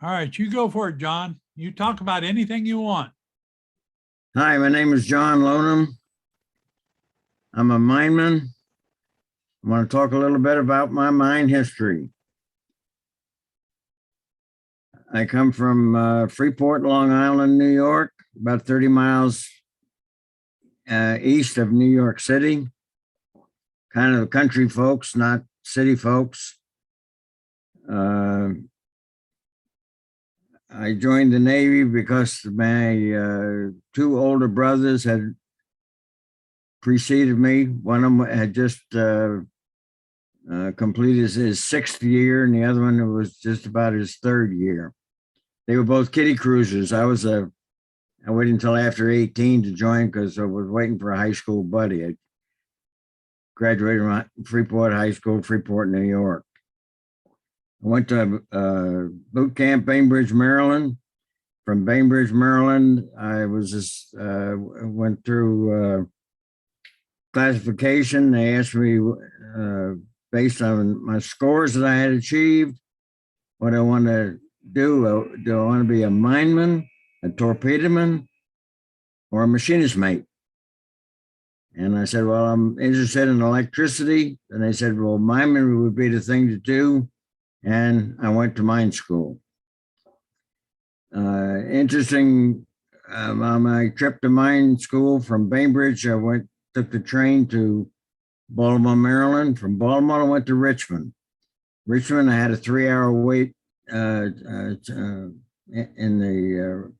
All right, you go for it, John. You talk about anything you want. Hi, my name is John Lonham. I'm a mineman. I want to talk a little bit about my mine history. I come from Freeport, Long Island, New York, about 30 miles east of New York City. Kind of country folks, not city folks. I joined the Navy because my two older brothers had preceded me. One of them had just completed his sixth year, and the other one was just about his third year. They were both kiddie cruisers. I waited until after 18 to join because I was waiting for a high school buddy. I graduated from Freeport High School, Freeport, New York. I went to boot camp, Bainbridge, Maryland. From Bainbridge, Maryland, I went through classification. They asked me, based on my scores that I had achieved, what I want to do. Do I want to be a mineman, a torpedoman, or a machinist mate? And I said, well, I'm interested in electricity. And they said, well, mineman would be the thing to do. And I went to mine school. Interesting, on my trip to mine school from Bainbridge, I took the train to Baltimore, Maryland. From Baltimore, I went to Richmond. Richmond, I had a 3-hour wait in the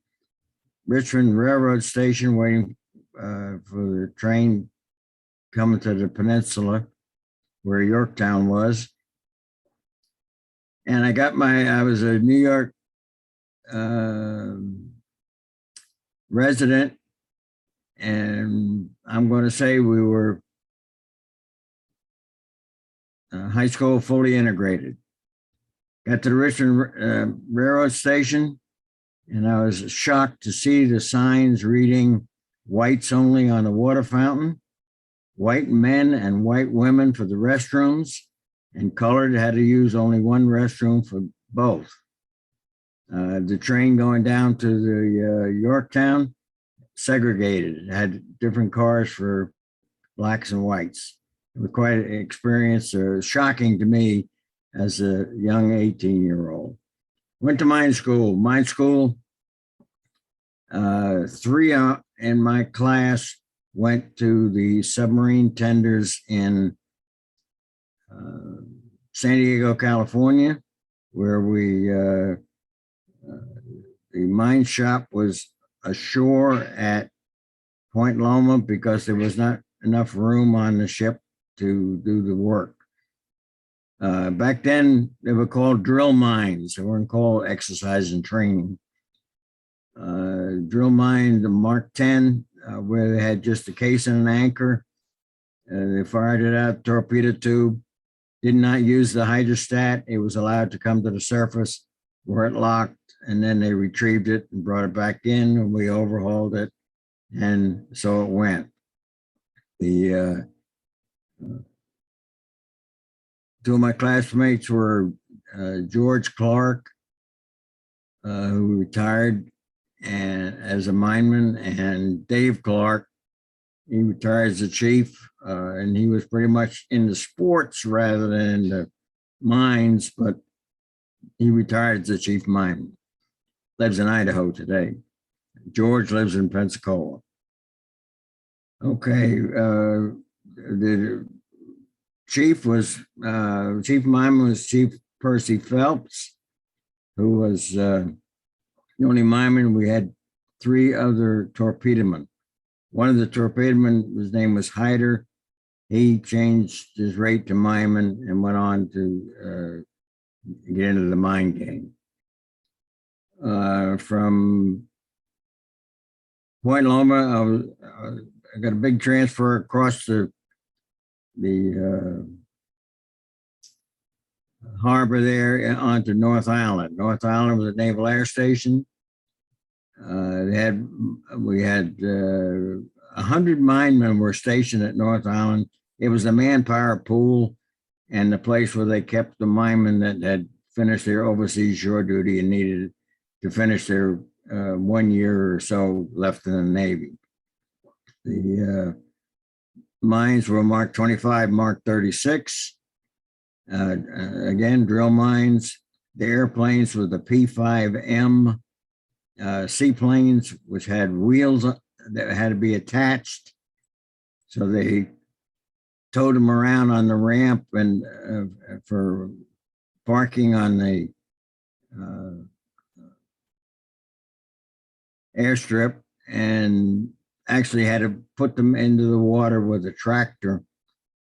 Richmond Railroad Station waiting for the train coming to the peninsula where Yorktown was. And I was a New York resident, and I'm going to say we were high school fully integrated. Got to the Richmond Railroad Station, and I was shocked to see the signs reading whites only on the water fountain, white men and white women for the restrooms, and colored had to use only one restroom for both. The train going down to the Yorktown, segregated. It had different cars for blacks and whites. It was quite an experience, shocking to me as a young 18-year-old. Went to mine school. Mine school, 3 in my class went to the submarine tenders in San Diego, California, where the mine shop was ashore at Point Loma because there was not enough room on the ship to do the work. Back then, they were called drill mines. They weren't called exercise and training. Drill mine, the Mark 10, where they had just a case and an anchor. They fired it out, torpedo tube. Did not use the hydrostat. It was allowed to come to the surface where it locked, and then they retrieved it and brought it back in, and we overhauled it, and so it went. The two of my classmates were George Clark, who retired as a mineman, and Dave Clark. He retired as a chief, and he was pretty much into sports rather than the mines, but he retired as a chief mineman. Lives in Idaho today. George lives in Pensacola. Okay, the chief mineman was Chief Percy Phelps, who was the only mineman. We had 3 other torpedomen. One of the torpedomen, his name was Hyder. He changed his rate to mineman and went on to get into the mine game. From Point Loma, I got a big transfer across the harbor there onto North Island. North Island was a naval air station. We had 100 minemen were stationed at North Island. It was a manpower pool and the place where they kept the minemen that had finished their overseas shore duty and needed to finish their 1 year or so left in the Navy. The mines were Mark 25, Mark 36. Again, drill mines. The airplanes were the P-5M seaplanes, which had wheels that had to be attached. So they towed them around on the ramp and for parking on the airstrip, and actually had to put them into the water with a tractor.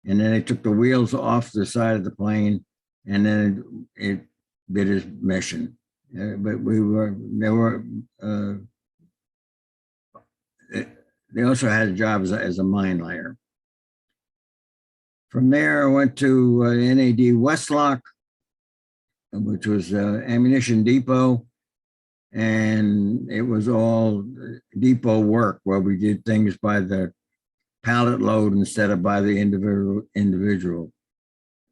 And then they took the wheels off the side of the plane, and then it did its mission. But they also had a job as a mine layer. From there, I went to NAD Westlock, which was ammunition depot. And it was all depot work where we did things by the pallet load instead of by the individual.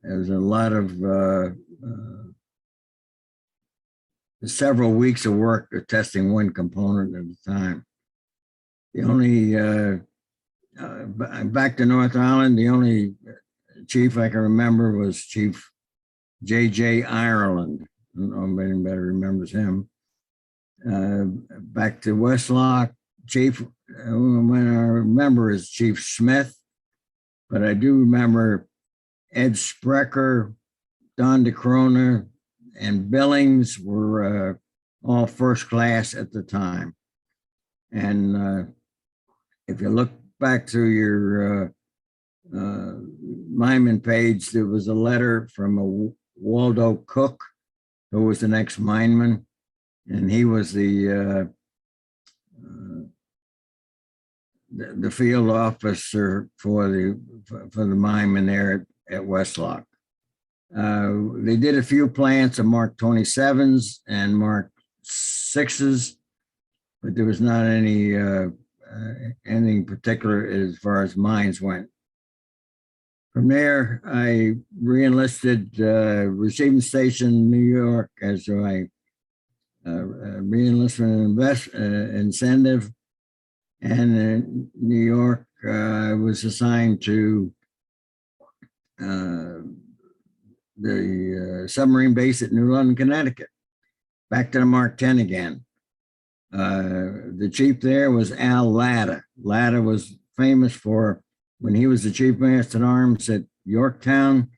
There was a lot of several weeks of work of testing one component at a time. The only, back to North Island, the only chief I can remember was Chief J.J. Ireland. I don't know if anybody remembers him. Back to Westlock, Chief, when I remember is Chief Smith, but I do remember Ed Sprecher, Don DeCrona, and Billings were all first class at the time. And if you look back through your Mineman page, there was a letter from a Waldo Cook, who was the next Mineman, and he was the field officer for the Mineman there at Westlock. They did a few plants of Mark 27s and Mark 6s, but there was not any anything particular as far as mines went. From there, I re-enlisted Receiving Station, New York, as my re-enlistment incentive. And in New York, I was assigned to the submarine base at New London, Connecticut. Back to the Mark 10 again. The chief there was Al Latta. Latta was famous for, when he was the chief master at arms at Yorktown,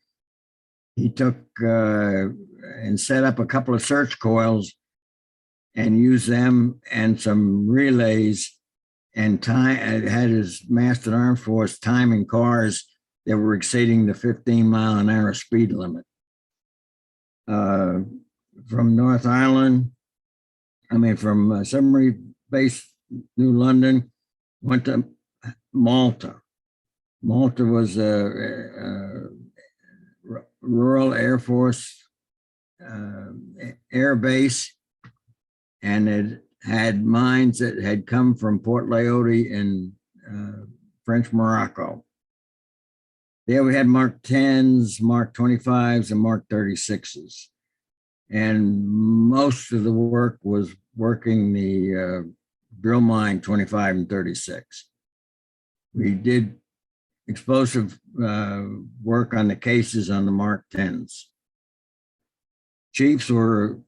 he took and set up a couple of search coils and used them and some relays, and had his master at arms force timing cars that were exceeding the 15-mile-an-hour speed limit. From North Island, from submarine base New London, went to Malta. Malta was a Royal Air Force air base, and it had mines that had come from Port Leoti in French Morocco. There we had Mark 10s, Mark 25s, and Mark 36s. And most of the work was working the drill mine 25 and 36. We did explosive work on the cases on the Mark 10s. Chiefs were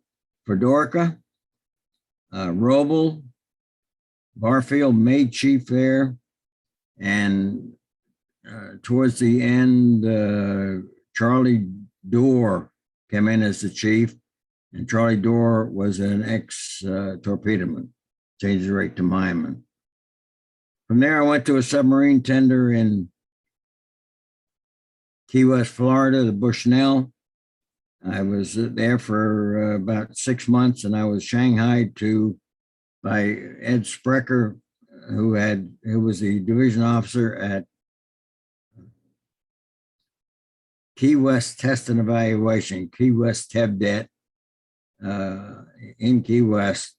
Fedorka, Roble, Barfield made chief there, and towards the end, Charlie Dorr came in as the chief, and Charlie Dorr was an ex-torpedoman, changed the rate to Mineman. From there, I went to a submarine tender in Key West, Florida, the Bushnell. I was there for about 6 months, and I was shanghaied by Ed Sprecher, who was the division officer at Key West Test and Evaluation, Key West TEBDET, in Key West,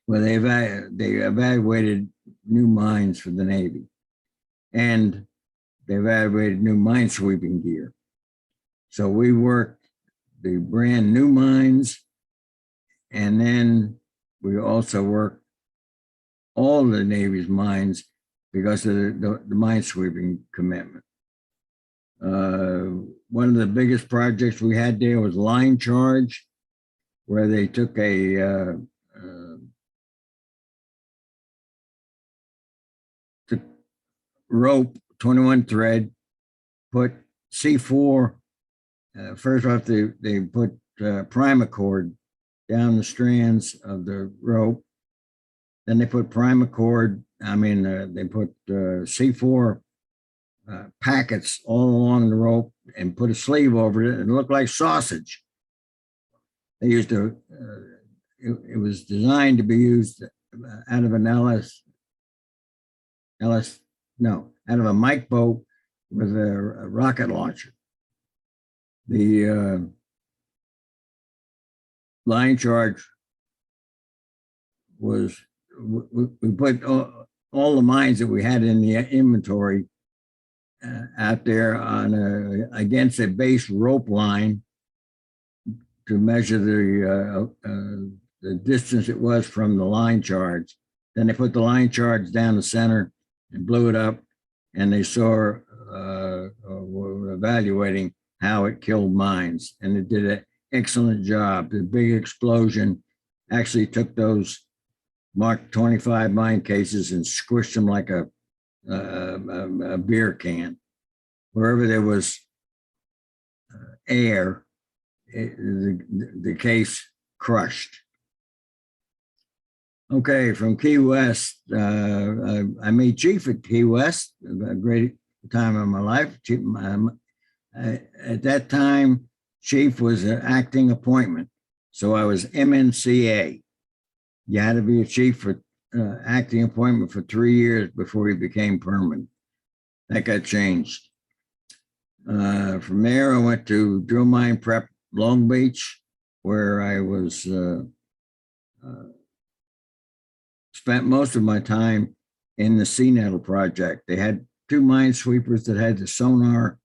where they evaluated new mines for the Navy, and they evaluated new mine sweeping gear. So we worked the brand new mines. And then we also worked all the Navy's mines because of the mine sweeping commitment. One of the biggest projects we had there was line charge, where they took a rope, 21 thread, put C4. First off, they put primacord down the strands of the rope. Then they put primacord, they put C4 packets all along the rope and put a sleeve over it, and it looked like sausage. They used to, it was designed to be used out of an out of a Mike boat with a rocket launcher. The line charge was, we put all the mines that we had in the inventory out there on against a base rope line to measure the distance it was from the line charge. Then they put the line charge down the center and blew it up, and they saw were evaluating how it killed mines, and it did an excellent job. The big explosion actually took those Mark 25 mine cases and squished them like a beer can. Wherever there was air, the case crushed. Okay, from Key West, I made chief at Key West, a great time of my life. At that time, chief was an acting appointment, so I was MNCA. You had to be a chief for acting appointment for 3 years before you became permanent. That got changed. From there, I went to drill mine prep Long Beach, where I was spent most of my time in the Sea Nettle project. They had 2 mine sweepers that had the sonar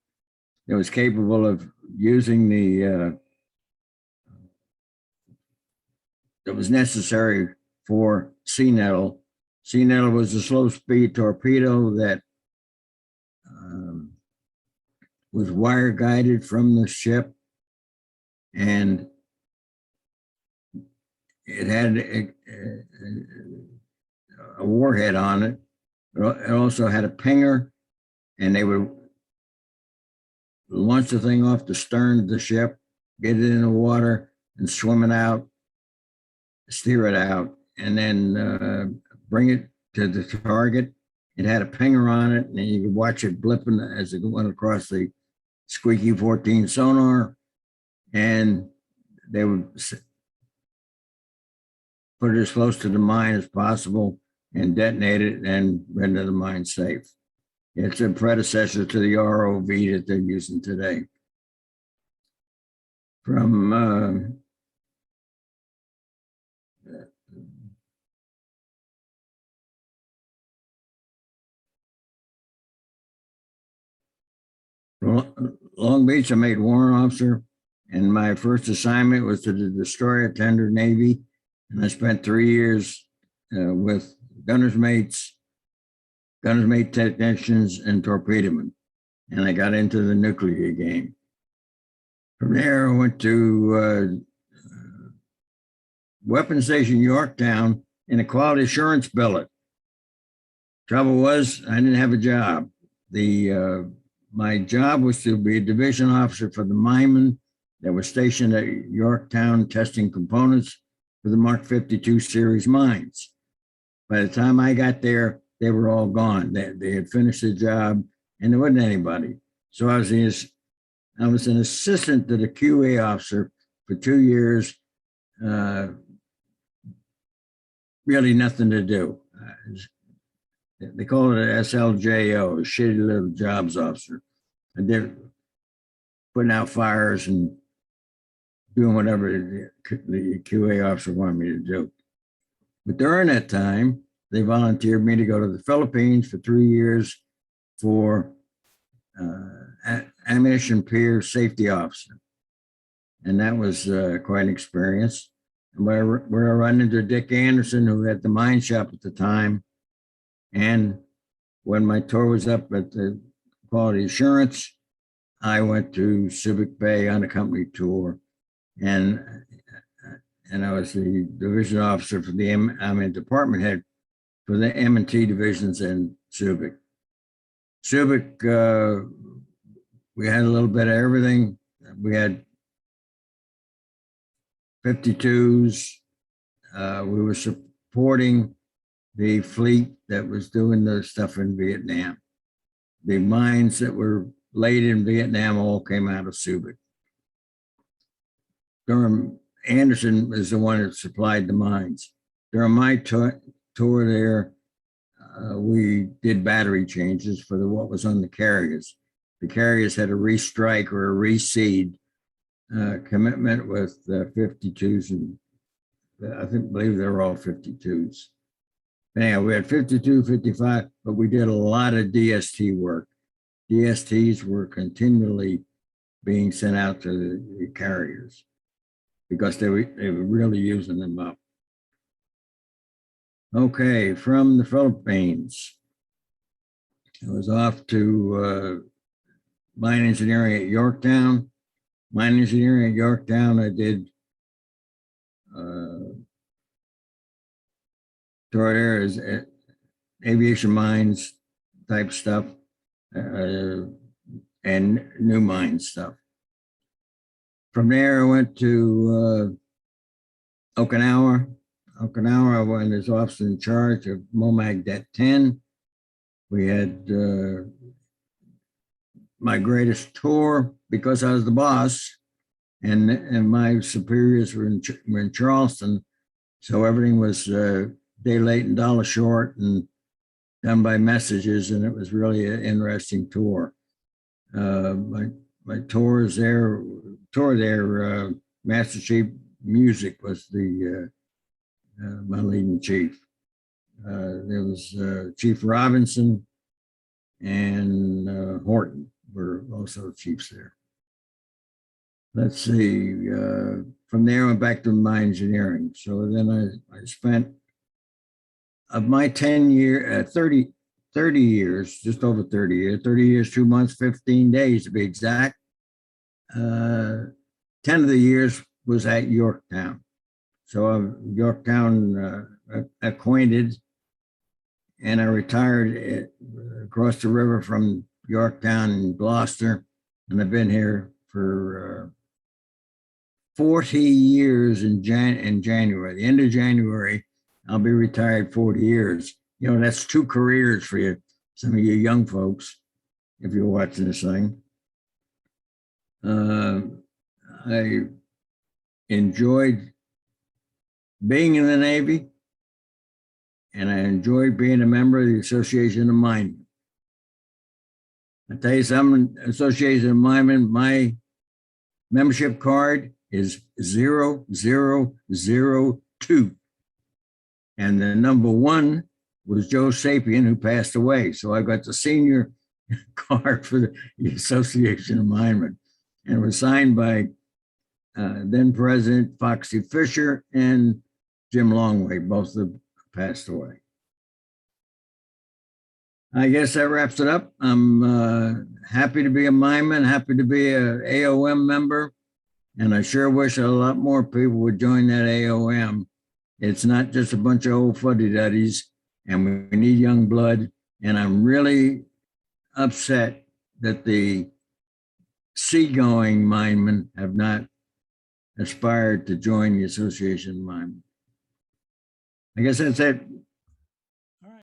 that was capable of using the that was necessary for Sea Nettle. Sea Nettle was a slow speed torpedo that was wire guided from the ship, and it had a warhead on it. It also had a pinger, and they would launch the thing off the stern of the ship, get it in the water, and swim it out, steer it out, and then bring it to the target. It had a pinger on it, and you could watch it blipping as it went across the squeaky 14 sonar, and they would put it as close to the mine as possible and detonate it and render the mine safe. It's a predecessor to the ROV that they're using today. From Long Beach, I made warrant officer, and my first assignment was to the destroyer tender Navy, and I spent 3 years with gunner's mates, gunner's mate technicians, and torpedomen, and I got into the nuclear game. From there, I went to Weapons Station Yorktown in a quality assurance billet. Trouble was, I didn't have a job. My job was to be a division officer for the minemen that were stationed at Yorktown testing components for the Mark 52 series mines. By the time I got there, they were all gone. They had finished the job, and there wasn't anybody. So I was an assistant to the QA officer for 2 years. Really nothing to do. They call it an SLJO, a shitty little jobs officer. I did putting out fires and doing whatever the QA officer wanted me to do. But during that time, they volunteered me to go to the Philippines for 3 years for ammunition pier safety officer. and that was quite an experience. And where I run into Dick Anderson, who had the mine shop at the time, and when my tour was up at the Quality Assurance, I went to Civic Bay on a company tour, and I was the division officer for the department head for the M&T divisions in Civic. Civic, we had a little bit of everything. We had 52s. We were supporting the fleet that was doing the stuff in Vietnam. The mines that were laid in Vietnam all came out of Subic. Durham Anderson is the one that supplied the mines. During my tour there, we did battery changes for what was on the carriers. The carriers had a restrike or a reseed commitment with 52s, and believe they were all 52s. Anyhow, we had 52, 55, but we did a lot of DST work. DSTs were continually being sent out to the carriers because they were really using them up. Okay, from the Philippines, I was off to mine engineering at Yorktown. Mine engineering at Yorktown, I did tour there as aviation mines type stuff and new mine stuff. From there, I went to Okinawa. I went as officer in charge of MOMAG Det 10. We had my greatest tour because I was the boss, and my superiors were in Charleston, so everything was day late and dollar short and done by messages, and it was really an interesting tour. My tour there, Master Chief Music was my leading chief. There was Chief Robinson and Horton were also chiefs there. Let's see, from there I went back to mine engineering. So then I spent, of my 30 years, just over 30 years, 30 years, 2 months, 15 days to be exact. 10 of the years was at Yorktown. So I'm Yorktown acquainted, and I retired across the river from Yorktown in Gloucester, and I've been here for 40 years in January. The end of January, I'll be retired 40 years. You know, that's 2 careers for you, some of you young folks, if you're watching this thing. I enjoyed being in the Navy, and I enjoyed being a member of the Association of Minemen. I tell you something, Association of Minemen, my membership card is 0002. And the number 1 was Joe Sapien, who passed away. So I got the senior card for the Association of Minemen. And it was signed by then President Foxy Fisher and Jim Longway, both have passed away. I guess that wraps it up. I'm happy to be a mineman, happy to be a AOM member, and I sure wish a lot more people would join that AOM. It's not just a bunch of old fuddy-duddies, and we need young blood, and I'm really upset that the seagoing minemen have not aspired to join the Association of Minemen. I guess that's it. All right.